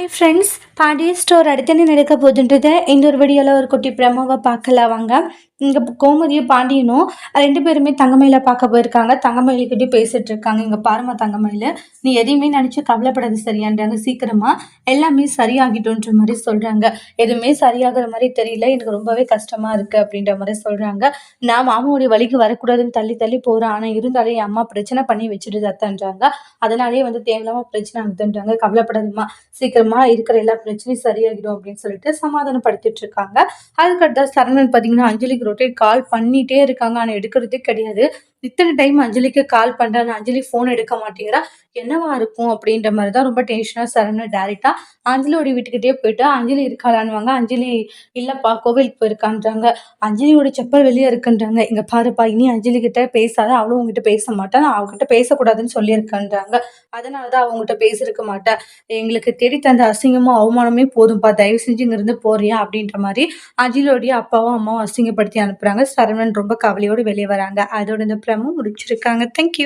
Hi friends, Pandya store அடுத்து என்ன நடக்க போகுதுன்றத இந்த ஒரு வீடியோவில் ஒரு குட்டி ப்ரெமோவை பார்க்கலாம் வாங்க. இங்கே கோமதியும் பாண்டியனும் 2 பேருமே தங்கமயில பார்க்க போயிருக்காங்க. தங்கமயிலுக்கிட்டே பேசிட்டு இருக்காங்க. இங்கே பாருமா தங்கமயில, நீ எதையுமே நினச்சி கவலைப்படாது சரியான்றாங்க. சீக்கிரமா எல்லாமே சரியாகிட்டோன்ற மாதிரி சொல்கிறாங்க. எதுவுமே சரியாகிற மாதிரி தெரியல, எனக்கு ரொம்பவே கஷ்டமாக இருக்குது அப்படின்ற மாதிரி சொல்கிறாங்க. நான் மாமாவுடைய வழிக்கு வரக்கூடாதுன்னு தள்ளி தள்ளி போகிறேன், ஆனால் இருந்தாலும் என் அம்மா பிரச்சனை பண்ணி வச்சுட்டு தத்தான்றாங்க. அதனாலேயே தேவையில்லாமல் பிரச்சனை ஆகுதுன்றாங்க. கவலைப்படாதுமா, சீக்கிரமா இருக்கிற எல்லா பிரச்சனையும் சரியாகிடும் அப்படின்னு சொல்லிட்டு சமாதானப்படுத்திட்டு இருக்காங்க. அதுக்கடுத்த சரவணன் பார்த்தீங்கன்னா அஞ்சலிக்கு ரொட்டேட் கால் பண்ணிட்டே இருக்காங்க, ஆனால் எடுக்கிறதே கிடையாது. இத்தனை டைம் அஞ்சலிக்கு கால் பண்றாங்க, அஞ்சலி ஃபோன் எடுக்க மாட்டேங்கிறா. என்னவா இருக்கும் அப்படின்ற மாதிரி தான் ரொம்ப டென்ஷனாக சரவணன் டேரெக்டாக அஞ்சலியோட வீட்டுக்கிட்டே போயிட்டு அஞ்சலி இருக்காளான்னுவாங்க. அஞ்சலி இல்லைப்பா கோவிலுக்கு போயிருக்கான்றாங்க. அஞ்சலியோட செப்பல் வெளியே இருக்குன்றாங்க. இங்கே பாருப்பா, இனி அஞ்சலி கிட்ட பேசாத, அவளும் உங்ககிட்ட பேச மாட்டா, நான் அவங்ககிட்ட பேசக்கூடாதுன்னு சொல்லியிருக்கேன்றாங்க. அதனால தான் அவங்ககிட்ட பேசியிருக்க மாட்டேன். எங்களுக்கு தேடி தந்த அசிங்கமும் அவமானமே போதும்பா, தயவு செஞ்சு இங்கிருந்து போறியா அப்படின்ற மாதிரி அஜிலோடைய அப்பாவும் அம்மாவும் அசிங்கப்படுத்தி அனுப்புறாங்க. சரவணன் ரொம்ப கவலையோடு வெளியே வராங்க. அதோட இந்த ப்ரமோ முடிச்சிருக்காங்க. தேங்க்யூ.